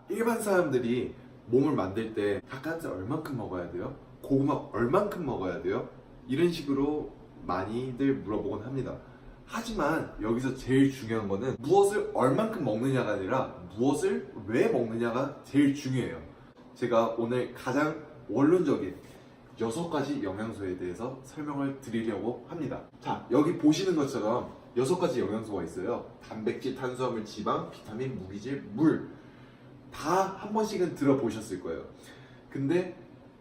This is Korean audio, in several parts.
일반 사람들이 몸을 만들 때 닭가슴살 얼만큼 먹어야 돼요? 고구마 얼만큼 먹어야 돼요? 이런 식으로 많이들 물어보곤 합니다. 하지만 여기서 제일 중요한 거는 무엇을 얼만큼 먹느냐가 아니라 무엇을 왜 먹느냐가 제일 중요해요. 제가 오늘 가장 원론적인 6가지 영양소에 대해서 설명을 드리려고 합니다. 자, 여기 보시는 것처럼 6가지 영양소가 있어요. 단백질, 탄수화물, 지방, 비타민, 무기질, 물. 다 한 번씩은 들어보셨을 거예요. 근데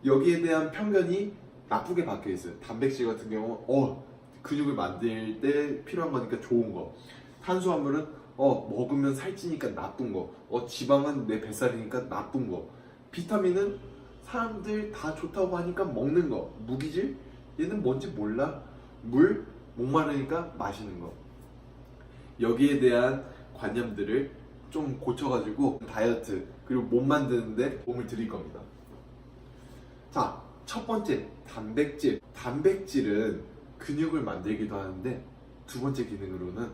여기에 대한 편견이 나쁘게 박혀 있어요. 단백질 같은 경우 근육을 만들 때 필요한 거니까 좋은 거. 탄수화물은 먹으면 살찌니까 나쁜 거. 지방은 내 뱃살이니까 나쁜 거. 비타민은 사람들 다 좋다고 하니까 먹는 거. 무기질? 얘는 뭔지 몰라. 물? 목마르니까 마시는 거. 여기에 대한 관념들을 좀 고쳐가지고 다이어트 그리고 몸 만드는데 도움을 드릴 겁니다. 자, 첫 번째 단백질. 단백질은 근육을 만들기도 하는데 두 번째 기능으로는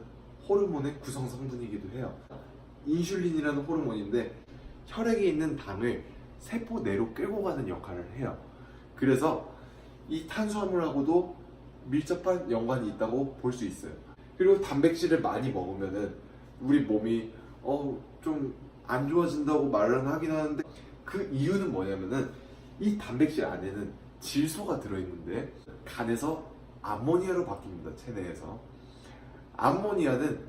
호르몬의 구성 성분이기도 해요. 인슐린이라는 호르몬인데 혈액에 있는 당을 세포 내로 끌고 가는 역할을 해요. 그래서 이 탄수화물하고도 밀접한 연관이 있다고 볼 수 있어요. 그리고 단백질을 많이 먹으면은 우리 몸이 좀 안 좋아진다고 말은 하긴 하는데 그 이유는 뭐냐면은 이 단백질 안에는 질소가 들어있는데 간에서 암모니아로 바뀝니다. 체내에서. 암모니아는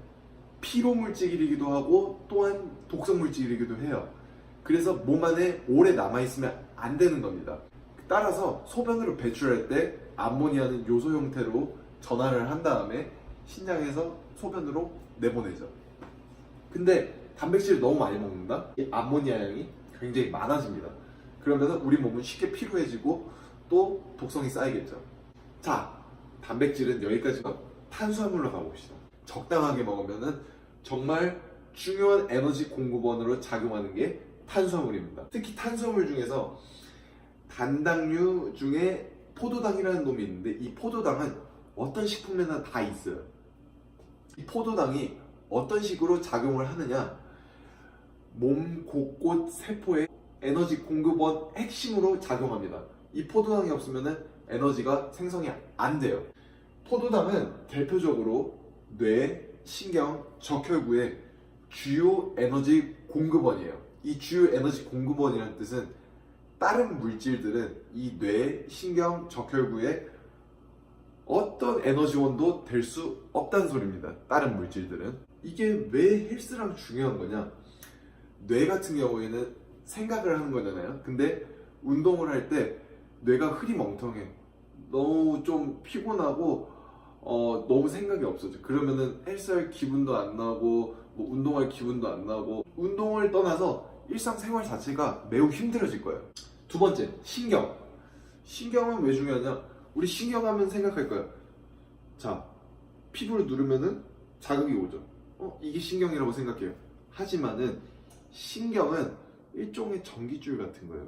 피로물질이기도 하고 또한 독성물질이기도 해요. 그래서 몸 안에 오래 남아있으면 안 되는 겁니다. 따라서 소변으로 배출할 때 암모니아는 요소 형태로 전환을 한 다음에 신장에서 소변으로 내보내죠. 근데 단백질을 너무 많이 먹는다? 이 암모니아 양이 굉장히 많아집니다. 그러면 우리 몸은 쉽게 피로해지고 또 독성이 쌓이겠죠. 자, 단백질은 여기까지가. 탄수화물로 가봅시다. 적당하게 먹으면 정말 중요한 에너지 공급원으로 작용하는 게 탄수화물입니다. 특히 탄수화물 중에서 단당류 중에 포도당이라는 놈이 있는데 이 포도당은 어떤 식품에나 다 있어요. 이 포도당이 어떤 식으로 작용을 하느냐, 몸 곳곳 세포의 에너지 공급원 핵심으로 작용합니다. 이 포도당이 없으면 에너지가 생성이 안 돼요. 포도당은 대표적으로 뇌, 신경, 적혈구의 주요 에너지 공급원이에요. 이 주요 에너지 공급원이라는 뜻은 다른 물질들은 이 뇌, 신경, 적혈구의 어떤 에너지원도 될 수 없다는 소리입니다. 다른 물질들은. 이게 왜 헬스랑 중요한 거냐? 뇌 같은 경우에는 생각을 하는 거잖아요. 근데 운동을 할 때 뇌가 흐리멍텅해. 너무 좀 피곤하고 너무 생각이 없어져. 그러면은 헬스할 기분도 안 나고 뭐 운동할 기분도 안 나고 운동을 떠나서 일상생활 자체가 매우 힘들어질 거예요. 두 번째, 신경. 신경은 왜 중요하냐? 우리 신경하면 생각할 거예요. 자, 피부를 누르면은 자극이 오죠. 이게 신경이라고 생각해요. 하지만은 신경은 일종의 전기줄 같은 거예요.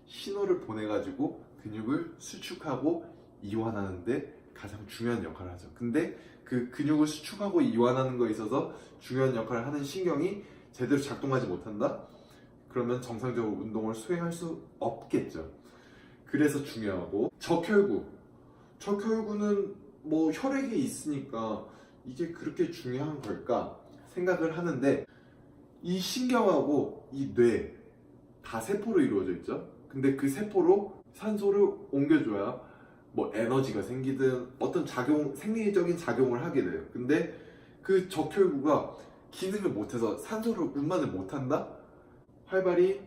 신호를 보내가지고 근육을 수축하고 이완하는데 가장 중요한 역할을 하죠. 근데 그 근육을 수축하고 이완하는 거에 있어서 중요한 역할을 하는 신경이 제대로 작동하지 못한다? 그러면 정상적으로 운동을 수행할 수 없겠죠. 그래서 중요하고, 적혈구. 적혈구는 뭐 혈액에 있으니까 이게 그렇게 중요한 걸까 생각을 하는데, 이 신경하고 이 뇌 다 세포로 이루어져 있죠. 근데 그 세포로 산소를 옮겨줘야 뭐 에너지가 생기든 어떤 생리적인 작용을 하게 돼요. 근데 그 적혈구가 기능을 못해서 산소를 운반을 못한다? 활발히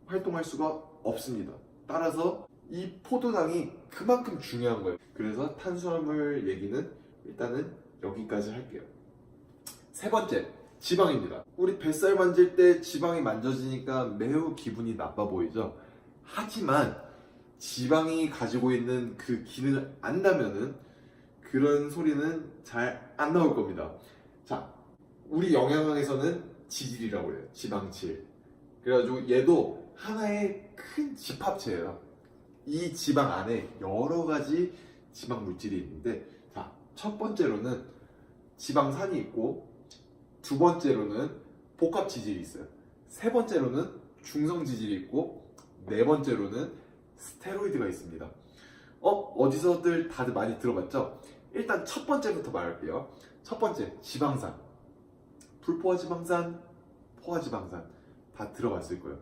활동할 수가 없습니다. 따라서 이 포도당이 그만큼 중요한 거예요. 그래서 탄수화물 얘기는 일단은 여기까지 할게요. 세 번째, 지방입니다. 우리 뱃살 만질 때 지방이 만져지니까 매우 기분이 나빠 보이죠? 하지만 지방이 가지고 있는 그 기능을 안다면은 그런 소리는 잘 안 나올 겁니다. 자, 우리 영양학에서는 지질이라고 해요. 지방질. 그래가지고 얘도 하나의 큰 집합체예요. 이 지방 안에 여러 가지 지방 물질이 있는데, 자, 첫 번째로는 지방산이 있고, 두 번째로는 복합 지질이 있어요. 세 번째로는 중성 지질이 있고, 네 번째로는 스테로이드가 있습니다. 어디서들 다들 많이 들어봤죠? 일단 첫 번째부터 말할게요. 첫 번째, 지방산. 불포화지방산, 포화지방산 다 들어봤을 거예요.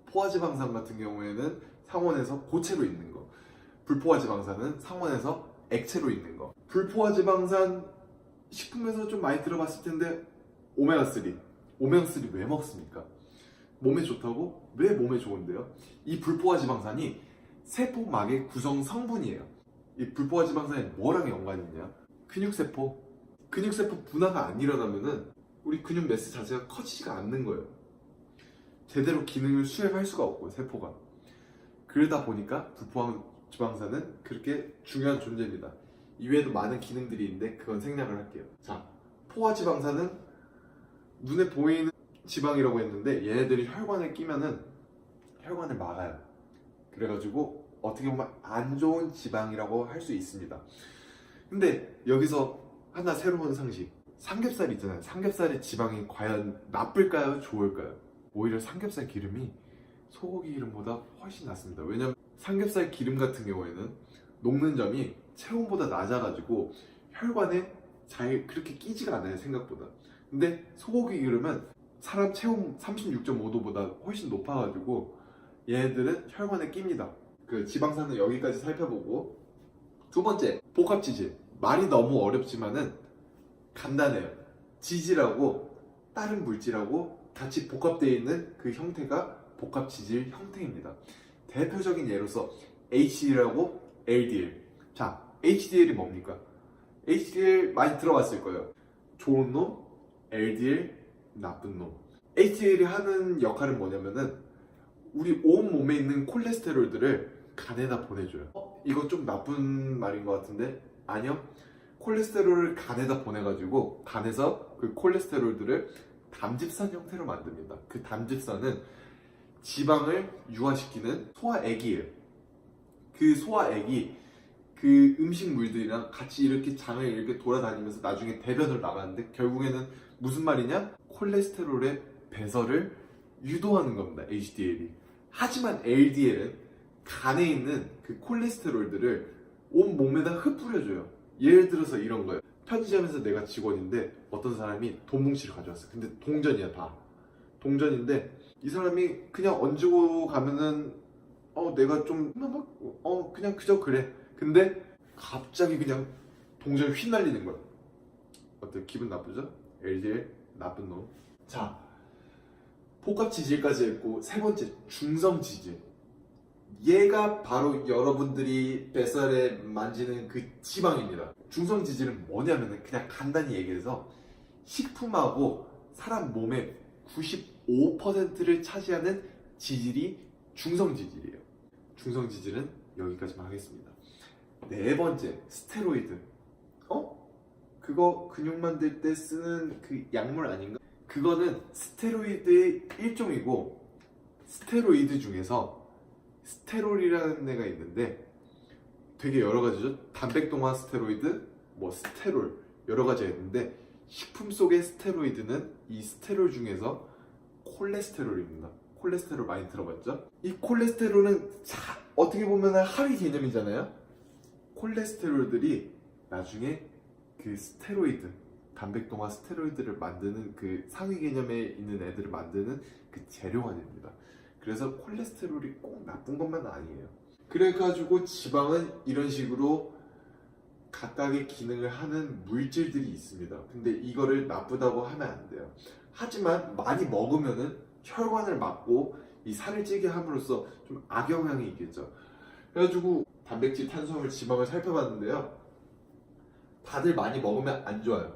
포화지방산 같은 경우에는 상온에서 고체로 있는 거, 불포화지방산은 상온에서 액체로 있는 거. 불포화지방산 식품에서 좀 많이 들어봤을 텐데, 오메가3. 오메가3 왜 먹습니까? 몸에 좋다고? 왜 몸에 좋은데요? 이 불포화지방산이 세포막의 구성 성분이에요. 이 불포화지방산이 뭐랑 연관이 있냐? 근육세포. 근육세포 분화가 안 일어나면은 우리 근육 매스 자체가 커지지가 않는 거예요. 제대로 기능을 수행할 수가 없고, 세포가. 그러다 보니까 불포화지방산은 그렇게 중요한 존재입니다. 이외에도 많은 기능들이 있는데 그건 생략을 할게요. 자, 포화지방산은 눈에 보이는 지방이라고 했는데, 얘네들이 혈관에 끼면은 혈관을 막아요. 그래가지고 어떻게 보면 안 좋은 지방이라고 할 수 있습니다. 근데 여기서 하나 새로운 상식. 삼겹살 있잖아요. 삼겹살의 지방이 과연 나쁠까요? 좋을까요? 오히려 삼겹살 기름이 소고기 기름보다 훨씬 낫습니다. 왜냐면 삼겹살 기름 같은 경우에는 녹는 점이 체온보다 낮아가지고 혈관에 잘 그렇게 끼지가 않아요, 생각보다. 근데 소고기 기름은 사람 체온 36.5도보다 훨씬 높아가지고 얘네들은 혈관에 낍니다. 그 지방산은 여기까지 살펴보고, 두 번째, 복합지질. 말이 너무 어렵지만은 간단해요. 지질하고 다른 물질하고 같이 복합되어 있는 그 형태가 복합지질 형태입니다. 대표적인 예로서 HDL하고 LDL. 자, HDL이 뭡니까? HDL 많이 들어봤을 거예요. 좋은 놈, LDL, 나쁜 놈. HDL이 하는 역할은 뭐냐면은 우리 온 몸에 있는 콜레스테롤들을 간에다 보내줘요. 이거 좀 나쁜 말인 것 같은데? 아니요. 콜레스테롤을 간에다 보내가지고 간에서 그 콜레스테롤들을 담즙산 형태로 만듭니다. 그 담즙산은 지방을 유화시키는 소화액이에요. 그 소화액이 그 음식물들이랑 같이 이렇게 장을 이렇게 돌아다니면서 나중에 대변으로 나가는데, 결국에는 무슨 말이냐? 콜레스테롤의 배설을 유도하는 겁니다, HDL이. 하지만 LDL은 간에 있는 그 콜레스테롤들을 온 몸에다 흩뿌려줘요. 예를 들어서 이런 거예요. 편의점에서 내가 직원인데 어떤 사람이 돈 뭉치를 가져왔어. 근데 동전이야, 다. 동전인데 이 사람이 그냥 얹고 가면은 내가 좀 그냥 그저 그래. 근데 갑자기 그냥 동전이 휘날리는 거야. 어때? 기분 나쁘죠? LDL 나쁜 놈. 자, 복합지질까지 했고, 세 번째, 중성지질. 얘가 바로 여러분들이 뱃살에 만지는 그 지방입니다. 중성지질은 뭐냐면은 그냥 간단히 얘기해서 식품하고 사람 몸의 95%를 차지하는 지질이 중성지질이에요. 중성지질은 여기까지만 하겠습니다. 네 번째, 스테로이드. 그거 근육 만들 때 쓰는 그 약물 아닌가? 그거는 스테로이드의 일종이고, 스테로이드 중에서 스테롤이라는 애가 있는데 되게 여러 가지죠. 단백동화 스테로이드, 스테롤 여러 가지가 있는데, 식품 속의 스테로이드는 이 스테롤 중에서 콜레스테롤입니다. 콜레스테롤 많이 들어봤죠? 이 콜레스테롤은 어떻게 보면 하위 개념이잖아요. 콜레스테롤들이 나중에 그 스테로이드, 단백동화 스테로이드를 만드는 그 상위 개념에 있는 애들을 만드는 그 재료가 됩니다. 그래서 콜레스테롤이 꼭 나쁜 것만 아니에요. 그래가지고 지방은 이런 식으로 각각의 기능을 하는 물질들이 있습니다. 근데 이거를 나쁘다고 하면 안 돼요. 하지만 많이 먹으면은 혈관을 막고 이 살을 찌게 함으로써 좀 악영향이 있겠죠. 그래가지고 단백질, 탄수화물, 지방을 살펴봤는데요. 다들 많이 먹으면 안 좋아요.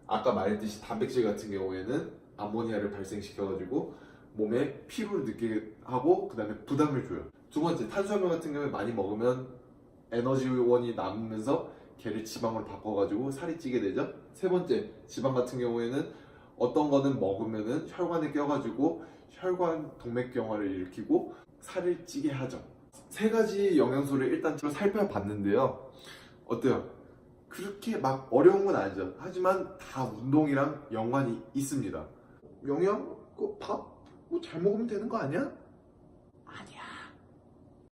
아까 말했듯이 단백질 같은 경우에는 암모니아를 발생시켜가지고 몸에 피로를 느끼게 하고, 그 다음에 부담을 줘요. 두 번째, 탄수화물 같은 경우에 많이 먹으면 에너지원이 남으면서 걔를 지방으로 바꿔가지고 살이 찌게 되죠. 세 번째, 지방 같은 경우에는 어떤 거는 먹으면은 혈관에 껴가지고 혈관 동맥경화를 일으키고 살을 찌게 하죠. 세 가지 영양소를 일단 살펴봤는데요. 어때요? 그렇게 막 어려운 건 아니죠. 하지만 다 운동이랑 연관이 있습니다. 영양? 밥? 잘 먹으면 되는 거 아니야?